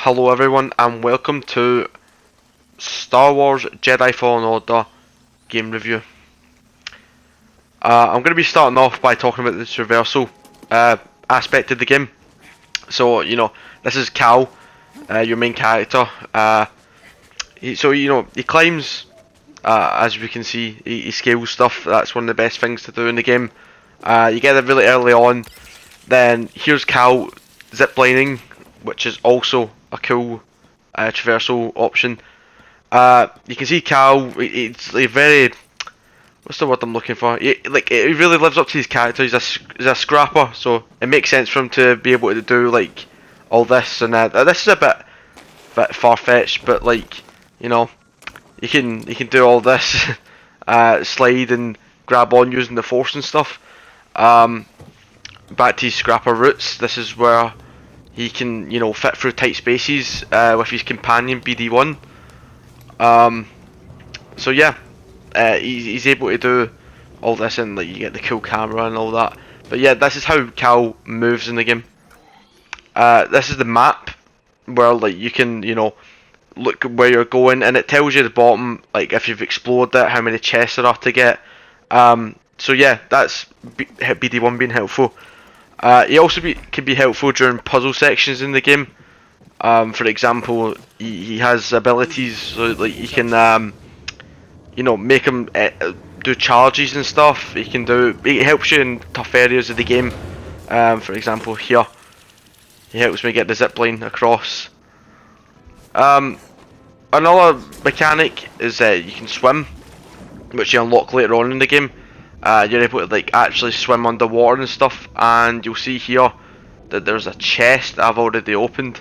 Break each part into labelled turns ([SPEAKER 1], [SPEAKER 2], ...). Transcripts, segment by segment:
[SPEAKER 1] Hello everyone and welcome to Star Wars Jedi Fallen Order game review. I'm going to be starting off by talking about the traversal aspect of the game. So, this is Cal, your main character. He climbs, as we can see, he scales stuff. That's one of the best things to do in the game. You get it really early on. Then here's Cal ziplining, which is also a cool traversal option. You can see Cal, it's a very, what's the word I'm looking for? He really lives up to his character. He's a scrapper, so it makes sense for him to be able to do like all this. And this is a bit far fetched, but you can do all this, slide and grab on using the force and stuff. Back to his scrapper roots. This is where he can, fit through tight spaces with his companion BD1. So yeah, he's able to do all this, and you get the cool camera and all that. But yeah, this is how Cal moves in the game. This is the map where you can, look where you're going, and it tells you at the bottom if you've explored it, how many chests there are to get. So yeah, that's BD1 being helpful. He also can be helpful during puzzle sections in the game. For example, he has abilities so he can make him do charges and stuff. He helps you in tough areas of the game. For example, here he helps me get the zipline across. Another mechanic is you can swim, which you unlock later on in the game. You're able to actually swim underwater and stuff, and you'll see here that there's a chest that I've already opened.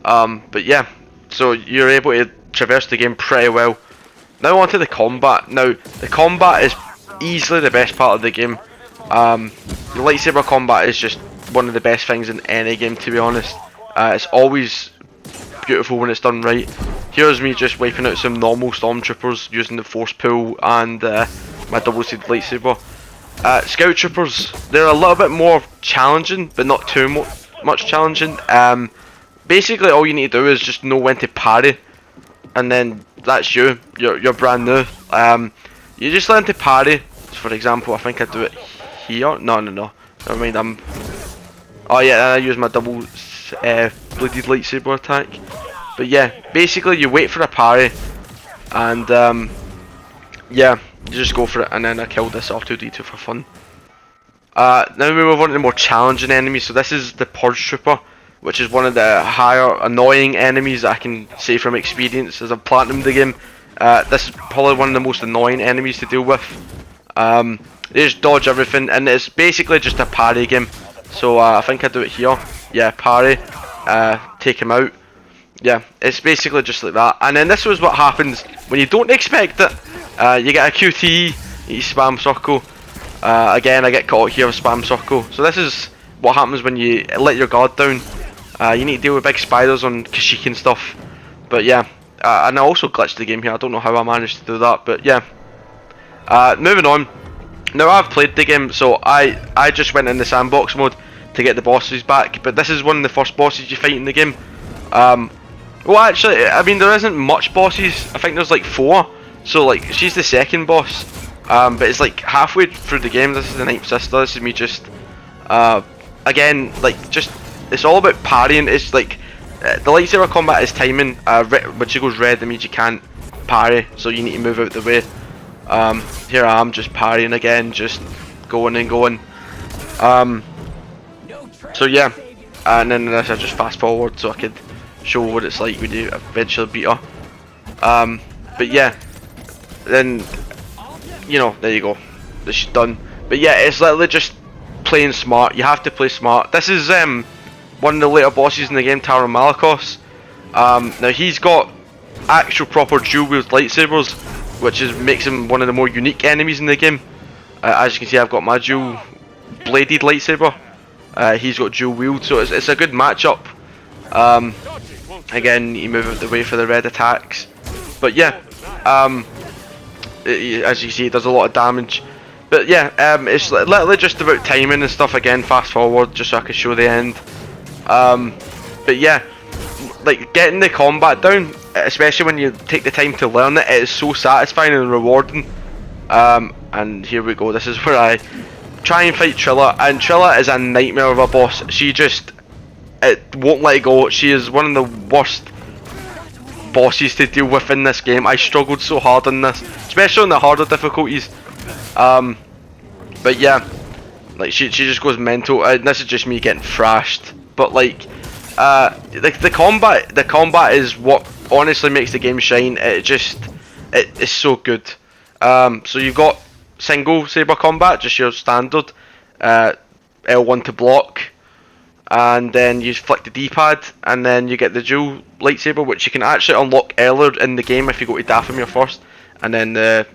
[SPEAKER 1] But yeah, so you're able to traverse the game pretty well. Now onto the combat. Now the combat is easily the best part of the game. The lightsaber combat is just one of the best things in any game, to be honest. It's always beautiful when it's done right. Here's me just wiping out some normal stormtroopers using the force pull and my double-sided lightsaber. Scout troopers, they're a little bit more challenging, but not too much challenging. Basically, all you need to do is just know when to parry, and then that's you. You're brand new. You just learn to parry. For example, I think I do it here. No. Never mind. Oh yeah, I use my double-bladed lightsaber attack. But yeah, basically you wait for a parry, and yeah, you just go for it, and then I killed this R2-D2 for fun. Now we move on to the more challenging enemies. So this is the Purge Trooper, which is one of the higher annoying enemies that I can say from experience as I've platinumed the game. This is probably one of the most annoying enemies to deal with. They just dodge everything, and it's basically just a parry game. So I think I do it here. Yeah, parry, take him out. Yeah, it's basically just like that. And then this was what happens when you don't expect it. You get a QTE, you spam circle. Again, I get caught here with spam circle. So this is what happens when you let your guard down. You need to deal with big spiders on Kashyyyk and stuff. But yeah, and I also glitched the game here. I don't know how I managed to do that, but yeah. Moving on. Now I've played the game, so I just went in the sandbox mode to get the bosses back. But this is one of the first bosses you fight in the game. Well, actually, I mean, there isn't much bosses. I think there's 4. So she's the second boss. But it's halfway through the game. This is the Ninth Sister. This is me just again, just it's all about parrying. It's the lightsaber combat is timing. When she goes red, that means you can't parry, so you need to move out the way. Here I am just parrying again, just going and going. So yeah, and then this I just fast forward so I could show what it's like when you eventually beat her. But yeah, then there you go, this is done. But yeah, it's literally just playing smart. You have to play smart. This is one of the later bosses in the game, Taron Malicos. Now he's got actual proper dual wield lightsabers, which makes him one of the more unique enemies in the game. As you can see, I've got my dual bladed lightsaber. He's got dual wield, so it's a good matchup. Again, you move out the way for the red attacks. But yeah, as you see, it does a lot of damage. But yeah, it's literally just about timing and stuff. Again, fast forward just so I can show the end. But yeah, like getting the combat down, especially when you take the time to learn it. It is so satisfying and rewarding. And here we go. This is where I try and fight Trilla, and Trilla is a nightmare of a boss. She just, it won't let go. She is one of the worst bosses to deal with in this game. I struggled so hard on this, especially on the harder difficulties. But yeah, like she just goes mental. This is just me getting thrashed. But like, the combat is what honestly makes the game shine. It is so good. So you've got single saber combat, just your standard, L1 to block, and then you flick the D-pad, and then you get the dual lightsaber, which you can actually unlock earlier in the game if you go to Dathomir first, and then the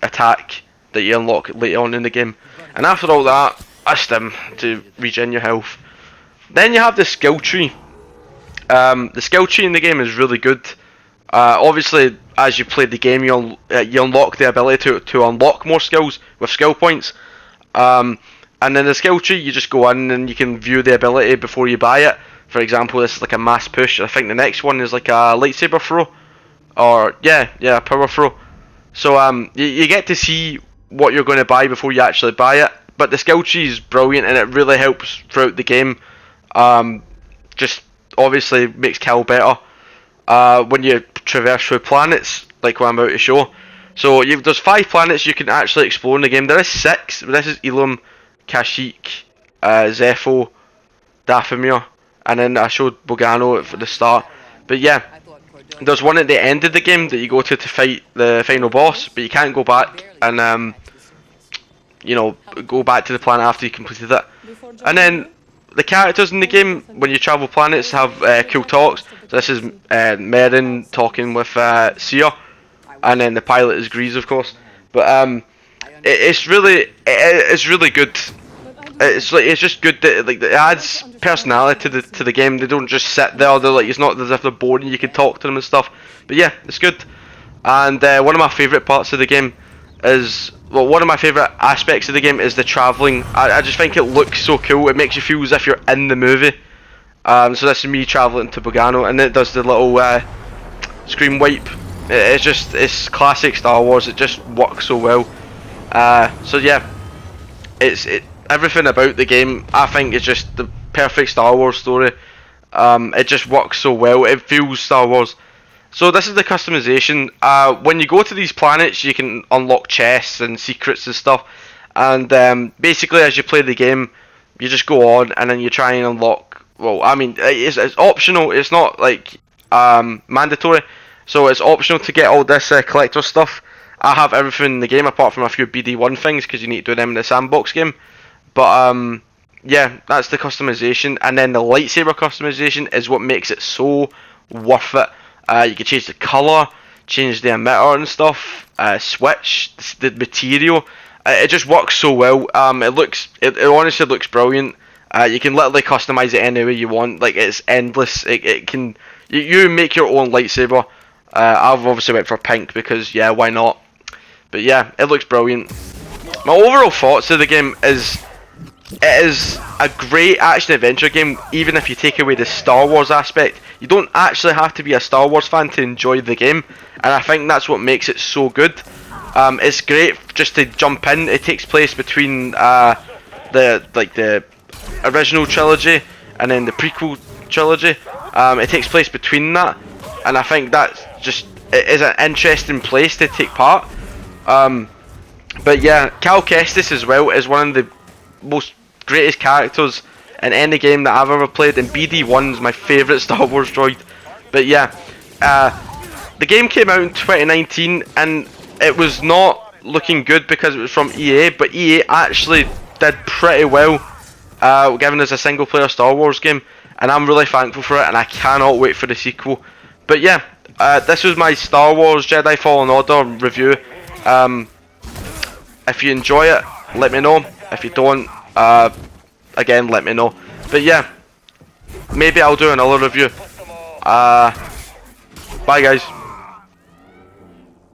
[SPEAKER 1] attack that you unlock later on in the game. And after all that, a stim to regen your health. Then you have the skill tree. The skill tree in the game is really good. Obviously, as you play the game, you unlock the ability to unlock more skills with skill points. And then the skill tree, you just go in and you can view the ability before you buy it. For example, this is like a mass push. I think the next one is like a lightsaber throw, or yeah, power throw. So you get to see what you're going to buy before you actually buy it. But the skill tree is brilliant, and it really helps throughout the game. Just obviously makes kill better when you traverse through planets, like what I'm about to show. So there's 5 planets you can actually explore in the game. There is 6. This is Elam, Kashyyyk, Zepho, Dathomir, and then I showed Bogano at the start. But yeah, there's one at the end of the game that you go to fight the final boss, but you can't go back and go back to the planet after you completed it. And then the characters in the game, when you travel planets, have cool talks. So this is Merrin talking with Seer, and then the pilot is Grease, of course. But it's really good. It's just good that it adds personality to the game. They don't just sit there. They're like, it's not as if they're bored and you can talk to them and stuff. But yeah, it's good. And one of my favourite parts of the game is, well, one of my favourite aspects of the game is the travelling. I just think it looks so cool. It makes you feel as if you're in the movie. So this is me travelling to Bogano, and it does the little screen wipe. It's classic Star Wars. It just works so well. So yeah, everything about the game, I think, is just the perfect Star Wars story. It just works so well. It feels Star Wars. So this is the customization. When you go to these planets, you can unlock chests and secrets and stuff. And basically, as you play the game, you just go on and then you try and unlock. Well, I mean, it's optional. It's not like mandatory. So it's optional to get all this collector stuff. I have everything in the game apart from a few BD1 things because you need to do them in the sandbox game. But yeah, that's the customization. And then the lightsaber customization is what makes it so worth it. You can change the colour, change the emitter and stuff, switch the material. It just works so well. It honestly looks brilliant. You can literally customize it any way you want. Like, it's endless. You make your own lightsaber. I've obviously went for pink because yeah, why not? But yeah, it looks brilliant. My overall thoughts of the game is, it is a great action adventure game. Even if you take away the Star Wars aspect, you don't actually have to be a Star Wars fan to enjoy the game, and I think that's what makes it so good. It's great just to jump in. It takes place between the original trilogy and then the prequel trilogy. It takes place between that, and I think that's it is an interesting place to take part. But yeah, Cal Kestis as well is one of the most greatest characters in any game that I've ever played, and BD1's my favourite Star Wars droid. But yeah, the game came out in 2019 and it was not looking good because it was from EA, but EA actually did pretty well, giving us a single player Star Wars game, and I'm really thankful for it, and I cannot wait for the sequel. But yeah, this was my Star Wars Jedi Fallen Order review. If you enjoy it, let me know. If you don't, again, let me know. But yeah, maybe I'll do another review. Bye guys.